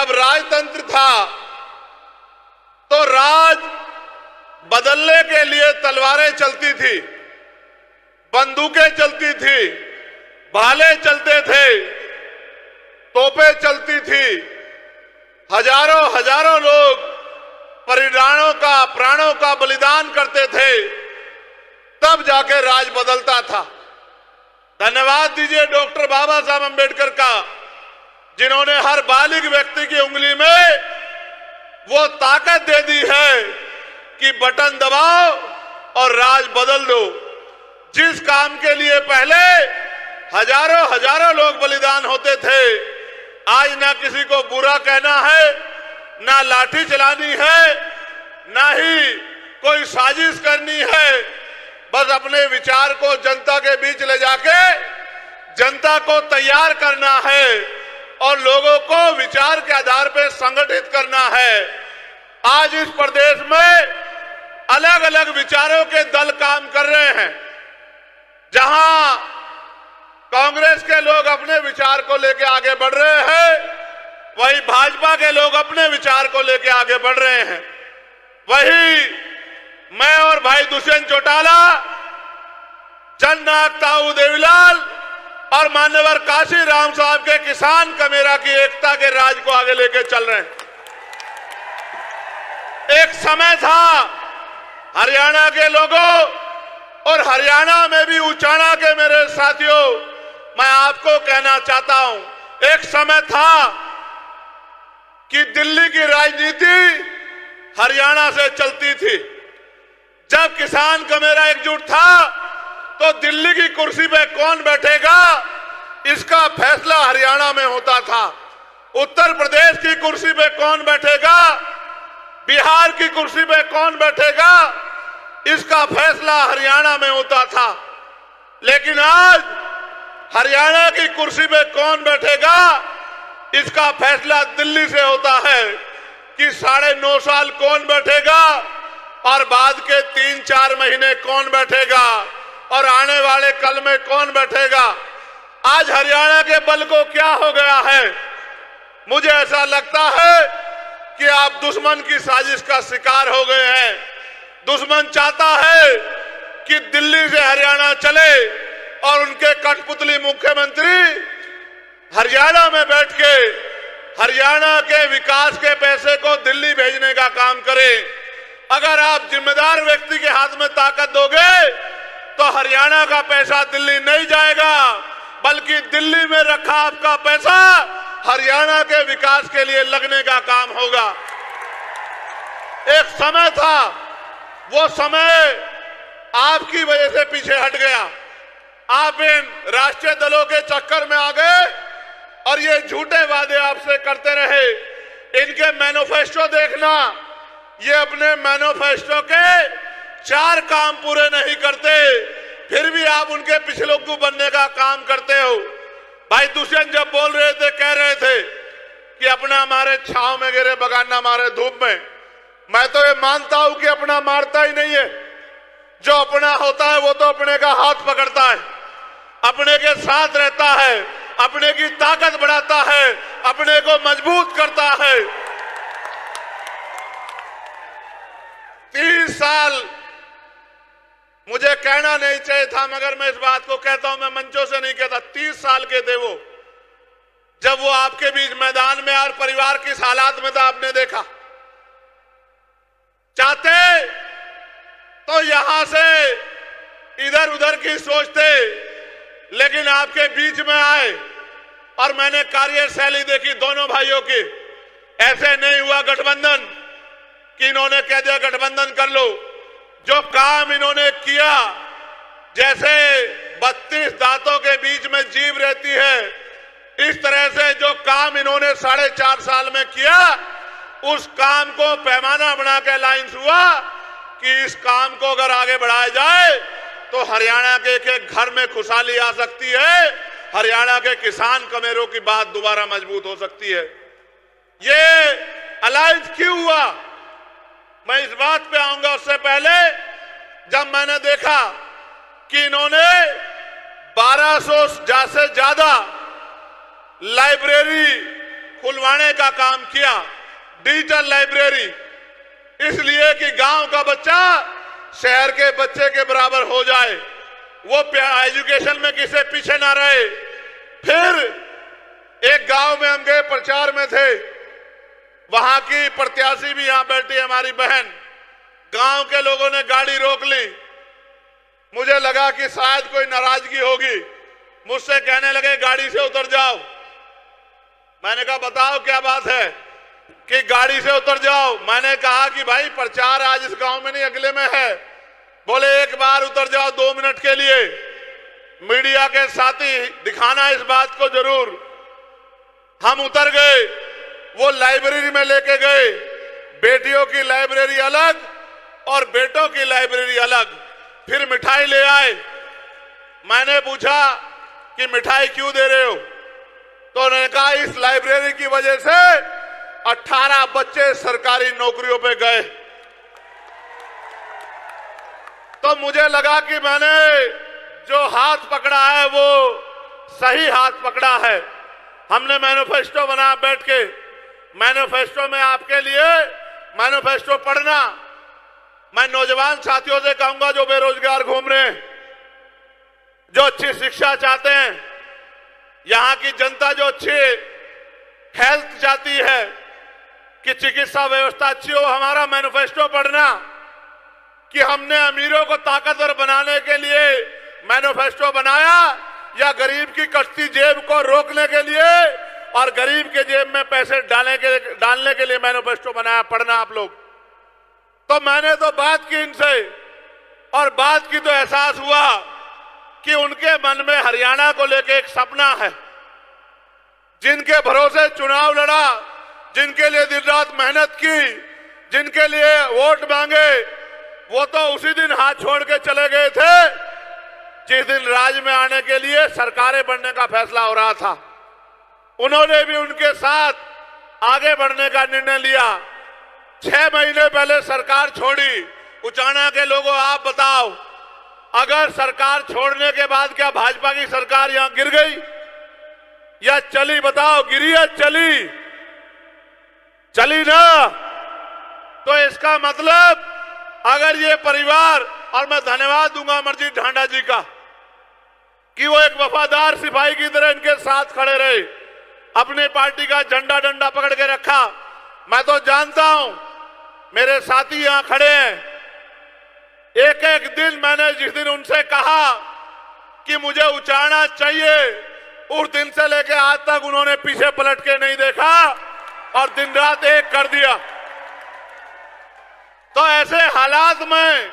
जब राजतंत्र था तो राज बदलने के लिए तलवारें चलती थी, बंदूकें चलती थी, भाले चलते थे, तोपें चलती थी, हजारों हजारों लोग प्राणों का बलिदान करते थे, तब जाके राज बदलता था। धन्यवाद दीजिए डॉक्टर बाबा साहब अम्बेडकर का, जिन्होंने हर बालिग व्यक्ति की उंगली में वो ताकत दे दी है कि बटन दबाओ और राज बदल दो। जिस काम के लिए पहले हजारों हजारों लोग बलिदान होते थे, आज ना किसी को बुरा कहना है, ना लाठी चलानी है, ना ही कोई साजिश करनी है। बस अपने विचार को जनता के बीच ले जाके जनता को तैयार करना है और लोगों को विचार के आधार पर संगठित करना है। आज इस प्रदेश में अलग अलग विचारों के दल काम कर रहे हैं। जहां कांग्रेस के लोग अपने विचार को लेकर आगे बढ़ रहे हैं, वही भाजपा के लोग अपने विचार को लेकर आगे बढ़ रहे हैं। वही मैं और भाई दुष्यंत चौटाला, जननायक ताऊ देवीलाल और मान्यवर काशी राम साहब के किसान कमेरा की एकता के राज को आगे लेकर चल रहे हैं। एक समय था हरियाणा के लोगों और हरियाणा में भी उचाना के मेरे साथियों, मैं आपको कहना चाहता हूं, एक समय था कि दिल्ली की राजनीति हरियाणा से चलती थी। जब किसान कमेरा एकजुट था तो दिल्ली की कुर्सी पे कौन बैठेगा इसका फैसला हरियाणा में होता था। उत्तर प्रदेश की कुर्सी पे कौन बैठेगा, बिहार की कुर्सी पे कौन बैठेगा, इसका फैसला हरियाणा में होता था। लेकिन आज हरियाणा की कुर्सी पे कौन बैठेगा इसका फैसला दिल्ली से होता है कि 9.5 साल कौन बैठेगा और बाद के 3-4 महीने कौन बैठेगा और आने वाले कल में कौन बैठेगा। आज हरियाणा के बल को क्या हो गया है, मुझे ऐसा लगता है कि आप दुश्मन की साजिश का शिकार हो गए हैं। दुश्मन चाहता है कि दिल्ली से हरियाणा चले और उनके कठपुतली मुख्यमंत्री हरियाणा में बैठ के हरियाणा के विकास के पैसे को दिल्ली भेजने का काम करें। अगर आप जिम्मेदार व्यक्ति के हाथ में ताकत दोगे तो हरियाणा का पैसा दिल्ली नहीं जाएगा, बल्कि दिल्ली में रखा आपका पैसा हरियाणा के विकास के लिए लगने का काम होगा। एक समय था, वो समय आपकी वजह से पीछे हट गया। आप इन राष्ट्रीय दलों के चक्कर में आ गए और ये झूठे वादे आपसे करते रहे। इनके मैनिफेस्टो देखना, ये अपने मैनिफेस्टो के 4 काम पूरे नहीं करते, फिर भी आप उनके पिछलग्गू बनने का काम करते हो। भाई दुष्यंत जब बोल रहे थे, कह रहे थे कि अपना मारे छांव में गिरे बगाना मारे धूप में, मैं तो ये मानता हूं कि अपना मारता ही नहीं है। जो अपना होता है वो तो अपने का हाथ पकड़ता है, अपने के साथ रहता है, अपने की ताकत बढ़ाता है, अपने को मजबूत करता है। 30 साल मुझे कहना नहीं चाहिए था, मगर मैं इस बात को कहता हूं, मैं मंचों से नहीं कहता। 30 साल के थे वो, जब वो आपके बीच मैदान में और परिवार किस हालात में था आपने देखा। चाहते तो यहां से इधर उधर की सोचते, लेकिन आपके बीच में आए और मैंने कार्यशैली देखी दोनों भाइयों की। ऐसे नहीं हुआ गठबंधन कि इन्होंने कह दिया गठबंधन कर लो। जो काम इन्होंने किया, जैसे 32 दांतों के बीच में जीभ रहती है, इस तरह से जो काम इन्होंने 4.5 साल में किया, उस काम को पैमाना बना के अलायंस हुआ कि इस काम को अगर आगे बढ़ाया जाए तो हरियाणा के एक घर में खुशहाली आ सकती है, हरियाणा के किसान कमेरों की बात दोबारा मजबूत हो सकती है। ये अलायंस क्यों हुआ, मैं इस बात पे आऊंगा। उससे पहले जब मैंने देखा कि इन्होंने 1200 से ज्यादा लाइब्रेरी खुलवाने का काम किया, डिजिटल लाइब्रेरी, इसलिए कि गांव का बच्चा शहर के बच्चे के बराबर हो जाए, वो एजुकेशन में किसी पीछे ना रहे। फिर एक गांव में हम गए, प्रचार में थे, वहां की प्रत्याशी भी यहां बैठी है हमारी बहन, गांव के लोगों ने गाड़ी रोक ली। मुझे लगा कि शायद कोई नाराजगी होगी, मुझसे कहने लगे गाड़ी से उतर जाओ। मैंने कहा बताओ क्या बात है कि गाड़ी से उतर जाओ। मैंने कहा कि भाई प्रचार आज इस गांव में नहीं अगले में है। बोले एक बार उतर जाओ 2 मिनट के लिए, मीडिया के साथी दिखाना इस बात को जरूर। हम उतर गए, वो लाइब्रेरी में लेके गए, बेटियों की लाइब्रेरी अलग और बेटों की लाइब्रेरी अलग। फिर मिठाई ले आए। मैंने पूछा कि मिठाई क्यों दे रहे हो, तो उन्होंने कहा इस लाइब्रेरी की वजह से 18 बच्चे सरकारी नौकरियों पे गए। तो मुझे लगा कि मैंने जो हाथ पकड़ा है वो सही हाथ पकड़ा है। हमने मैनिफेस्टो बना बैठ के, मैनिफेस्टो में आपके लिए मैनिफेस्टो पढ़ना। मैं नौजवान साथियों से कहूंगा जो बेरोजगार घूम रहे हैं, जो अच्छी शिक्षा चाहते हैं, यहां की जनता जो अच्छी हेल्थ चाहती है कि चिकित्सा व्यवस्था अच्छी हो, हमारा मैनिफेस्टो पढ़ना कि हमने अमीरों को ताकतवर बनाने के लिए मैनिफेस्टो बनाया या गरीब की कटती जेब को रोकने के लिए और गरीब के जेब में पैसे डालने के लिए मैनिफेस्टो बनाया। पढ़ना आप लोग। तो मैंने तो बात की इनसे और बात की तो एहसास हुआ कि उनके मन में हरियाणा को लेकर एक सपना है, जिनके भरोसे चुनाव लड़ा, जिनके लिए दिन रात मेहनत की, जिनके लिए वोट मांगे, वो तो उसी दिन हाथ छोड़ के चले गए थे जिस दिन राज में आने के लिए सरकारें बनने का फैसला हो रहा था। उन्होंने भी उनके साथ आगे बढ़ने का निर्णय लिया। 6 महीने पहले सरकार छोड़ी। उचाना के लोगों आप बताओ, अगर सरकार छोड़ने के बाद क्या भाजपा की सरकार यहां गिर गई या चली? बताओ, गिरी या चली? चली ना। तो इसका मतलब अगर ये परिवार, और मैं धन्यवाद दूंगा अमरजीत ढांडा जी का कि वो एक वफादार सिपाही की तरह इनके साथ खड़े रहे, अपने पार्टी का झंडा डंडा पकड़ के रखा। मैं तो जानता हूं, मेरे साथी यहां खड़े हैं, एक एक दिन मैंने जिस दिन उनसे कहा कि मुझे उचाना चाहिए, उस दिन से लेकर आज तक उन्होंने पीछे पलट के नहीं देखा और दिन रात एक कर दिया। तो ऐसे हालात में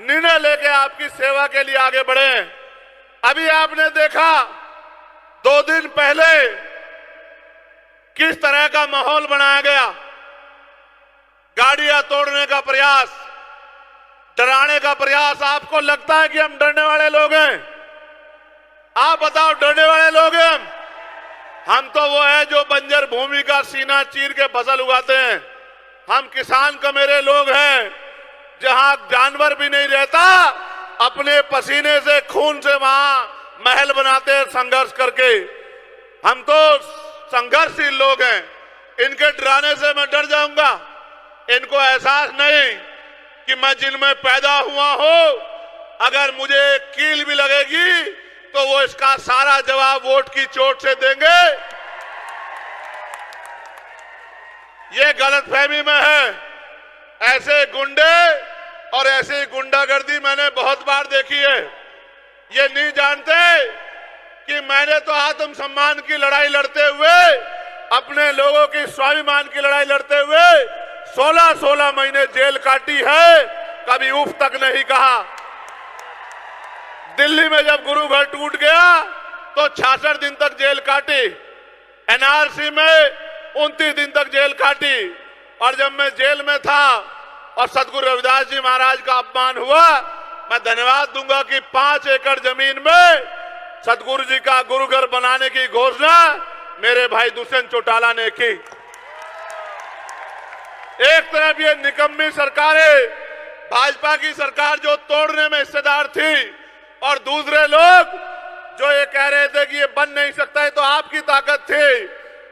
निर्णय लेके आपकी सेवा के लिए आगे बढ़े। अभी आपने देखा 2 दिन पहले किस तरह का माहौल बनाया गया, गाड़ियां तोड़ने का प्रयास, डराने का प्रयास। आपको लगता है कि हम डरने वाले लोग हैं? आप बताओ, डरने वाले लोग हैं हम तो वो है जो बंजर भूमि का सीना चीर के फसल उगाते हैं। हम किसान कमेरे लोग हैं, जहां जानवर भी नहीं रहता, अपने पसीने से खून से वहां महल बनाते हैं संघर्ष करके। हम तो संघर्षशील लोग हैं। इनके डराने से मैं डर जाऊंगा? इनको एहसास नहीं कि मैं जिनमें पैदा हुआ हूं, अगर मुझे कील भी लगेगी तो वो इसका सारा जवाब वोट की चोट से देंगे। ये गलतफहमी में है। ऐसे गुंडे और ऐसी गुंडागर्दी मैंने बहुत बार देखी है। ये नहीं जानते कि मैंने तो आत्मसम्मान की लड़ाई लड़ते हुए, अपने लोगों की स्वाभिमान की लड़ाई लड़ते हुए 16-16 महीने जेल काटी है, कभी उफ तक नहीं कहा। दिल्ली में जब गुरु घर टूट गया तो 66 दिन तक जेल काटी, एनआरसी में 29 दिन तक जेल काटी। और जब मैं जेल में था और सदगुरु रविदास जी महाराज का अपमान हुआ, मैं धन्यवाद दूंगा कि 5 एकड़ जमीन में सदगुरु जी का गुरु घर बनाने की घोषणा मेरे भाई दुष्यंत चौटाला ने की। एक तरफ ये निकम्मी सरकारें, भाजपा की सरकार जो तोड़ने में हिस्सेदार थी, और दूसरे लोग जो ये कह रहे थे कि ये बन नहीं सकता है, तो आपकी ताकत थी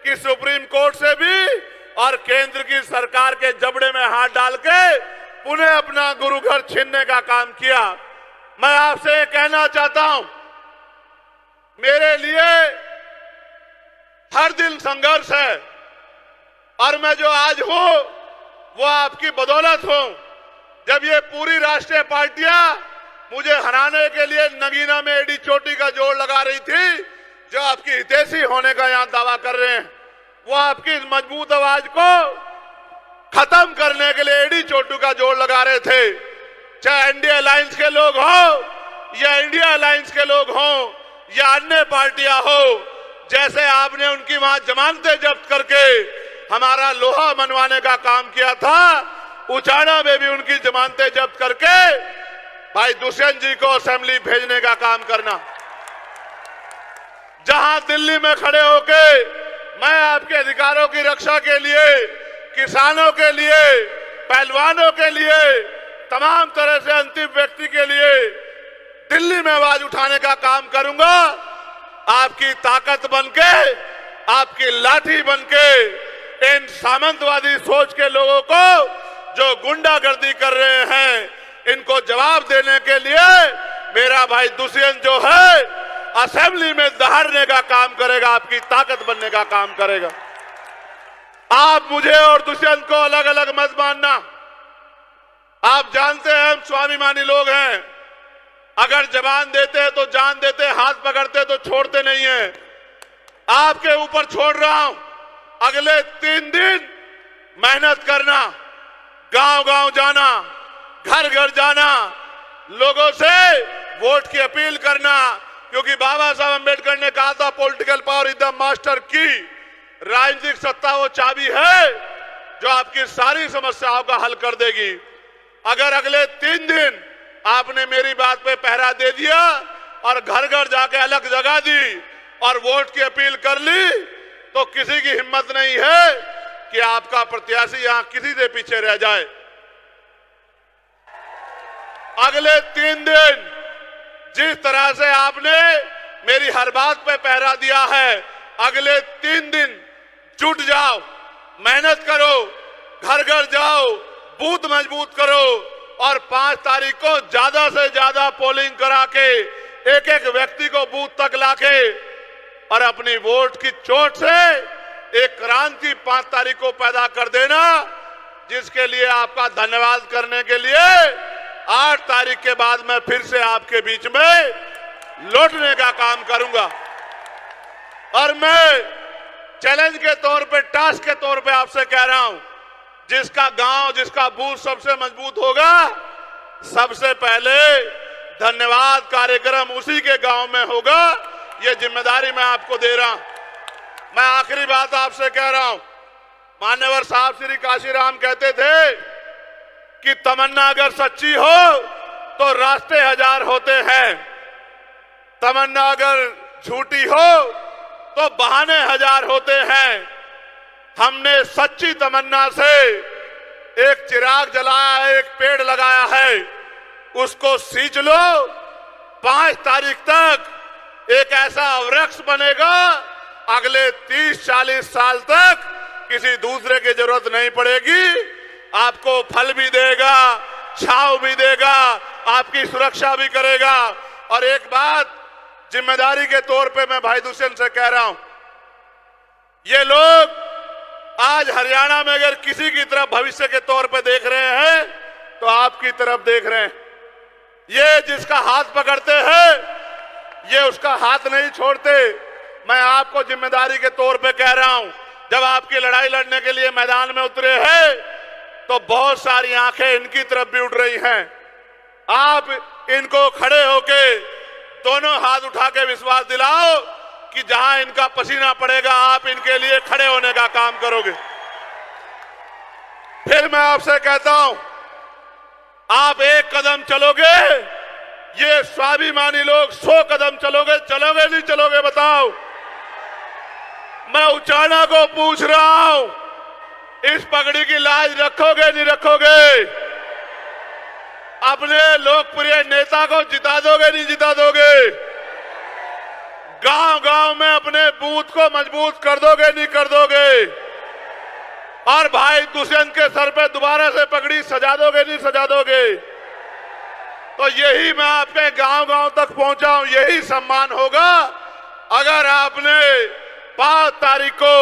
कि सुप्रीम कोर्ट से भी और केंद्र की सरकार के जबड़े में हाथ डाल के पुनः अपना गुरु घर छीनने का काम किया। मैं आपसे ये कहना चाहता हूं, मेरे लिए हर दिन संघर्ष है और मैं जो आज हूं वो आपकी बदौलत हूं। जब ये पूरी राष्ट्रीय पार्टियां मुझे हराने के लिए नगीना में एडी चोटी का जोड़ लगा रही थी, जो आपकी हितैषी होने का यहां दावा कर रहे हैं, वो आपकी इस मजबूत आवाज को खत्म करने के लिए एडी चोटू का जोड़ लगा रहे थे। चाहे एनडीए अलायंस के लोग हो या इंडिया अलायंस के लोग हो या अन्य पार्टियां हो, जैसे आपने उनकी वहां जमानतें जब्त करके हमारा लोहा मनवाने का काम किया था, उचाना में भी उनकी जमानतें जब्त करके भाई दुष्यंत जी को असेंबली भेजने का काम करना। जहां दिल्ली में खड़े होके मैं आपके अधिकारों की रक्षा के लिए, किसानों के लिए, पहलवानों के लिए, तमाम तरह से अंतिम व्यक्ति के लिए दिल्ली में आवाज उठाने का काम करूंगा, आपकी ताकत बनके, आपकी लाठी बनके इन सामंतवादी सोच के लोगों को जो गुंडागर्दी कर रहे हैं, इनको जवाब देने के लिए मेरा भाई दुष्यंत जो है असेंबली में दहाड़ने का काम करेगा, आपकी ताकत बनने का काम करेगा। आप मुझे और दुष्यंत को अलग अलग मत मानना। आप जानते हैं हम स्वाभिमानी लोग हैं, अगर जबान देते हैं तो जान देते, हाथ पकड़ते तो छोड़ते नहीं है। आपके ऊपर छोड़ रहा हूं, अगले 3 दिन मेहनत करना, गांव गांव जाना, घर घर जाना, लोगों से वोट की अपील करना, क्योंकि बाबा साहब अंबेडकर ने कहा था political power is the master की। राजनीतिक सत्ता वो चाबी है जो आपकी सारी समस्याओं का हल कर देगी। अगर अगले 3 दिन आपने मेरी बात पे पहरा दे दिया और घर घर जाके अलग जगह दी और वोट की अपील कर ली, तो किसी की हिम्मत नहीं है कि आपका प्रत्याशी यहां किसी से पीछे रह जाए। अगले 3 दिन जिस तरह से आपने मेरी हर बात पे पहरा दिया है, अगले 3 दिन जुट जाओ, मेहनत करो, घर घर जाओ, बूथ मजबूत करो और 5 तारीख को ज्यादा से ज्यादा पोलिंग करा के एक एक व्यक्ति को बूथ तक लाके और अपनी वोट की चोट से एक क्रांति 5 तारीख को पैदा कर देना, जिसके लिए आपका धन्यवाद करने के लिए 8 तारीख के बाद मैं फिर से आपके बीच में लौटने का काम करूंगा। और मैं चैलेंज के तौर पे, टास्क के तौर पे आपसे कह रहा हूं, जिसका गांव, जिसका बूथ सबसे मजबूत होगा, सबसे पहले धन्यवाद कार्यक्रम उसी के गांव में होगा। ये जिम्मेदारी मैं आपको दे रहा हूं। मैं आखिरी बात आपसे कह रहा हूं, मान्यवर साहब श्री काशीराम कहते थे कि तमन्ना अगर सच्ची हो तो रास्ते 1000 होते हैं, तमन्ना अगर झूठी हो तो बहाने 1000 होते हैं। हमने सच्ची तमन्ना से एक चिराग जलाया है, एक पेड़ लगाया है, उसको सींच लो। 5 तारीख तक एक ऐसा वृक्ष बनेगा, अगले 30-40 साल तक किसी दूसरे की जरूरत नहीं पड़ेगी, आपको फल भी देगा, छांव भी देगा, आपकी सुरक्षा भी करेगा। और एक बात जिम्मेदारी के तौर पे मैं भाई दुष्यंत से कह रहा हूं, ये लोग आज हरियाणा में अगर किसी की तरफ भविष्य के तौर पे देख रहे हैं तो आपकी तरफ देख रहे हैं। ये जिसका हाथ पकड़ते हैं, ये उसका हाथ नहीं छोड़ते। मैं आपको जिम्मेदारी के तौर पे कह रहा हूं, जब आपकी लड़ाई लड़ने के लिए मैदान में उतरे हैं तो बहुत सारी आंखें इनकी तरफ भी उठ रही हैं। आप इनको खड़े होके दोनों हाथ उठा के विश्वास दिलाओ कि जहां इनका पसीना पड़ेगा आप इनके लिए खड़े होने का काम करोगे। फिर मैं आपसे कहता हूं, आप 1 कदम चलोगे, ये स्वाभिमानी लोग 100 कदम चलोगे। चलोगे नहीं चलोगे बताओ? मैं उचाना को पूछ रहा हूं, इस पगड़ी की लाज रखोगे नहीं रखोगे? अपने लोकप्रिय नेता को जिता दोगे नहीं जिता दोगे? गांव गांव में अपने बूथ को मजबूत कर दोगे, नहीं कर दोगे? और भाई दुष्यंत के सर पे दोबारा से पगड़ी सजा दोगे, नहीं सजा दोगे? तो यही मैं आपके गांव गांव तक पहुंचा हूं, यही सम्मान होगा अगर आपने 5 तारीख को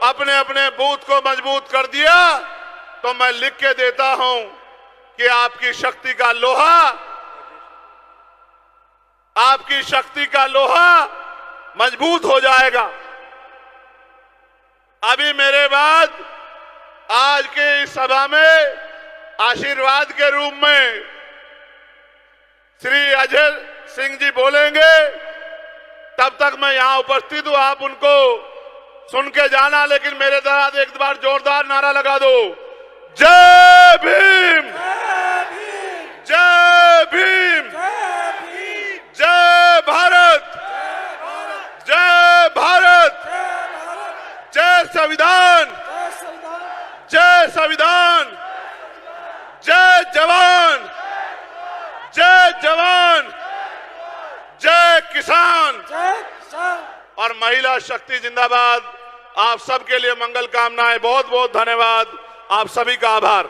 अपने अपने बूथ को मजबूत कर दिया। तो मैं लिख के देता हूं कि आपकी शक्ति का लोहा, आपकी शक्ति का लोहा मजबूत हो जाएगा। अभी मेरे बाद आज के इस सभा में आशीर्वाद के रूप में श्री अजय सिंह जी बोलेंगे। तब तक मैं यहां उपस्थित हूं, आप उनको सुन के जाना, लेकिन मेरे साथ एक बार जोरदार नारा लगा दो, जय भीम, जय भीम, जय भारत, जय भारत, जय संविधान, जय संविधान, जय जवान, जय जवान, जय किसान और महिला शक्ति जिंदाबाद। आप सबके लिए मंगल कामनाएं। बहुत बहुत धन्यवाद, आप सभी का आभार।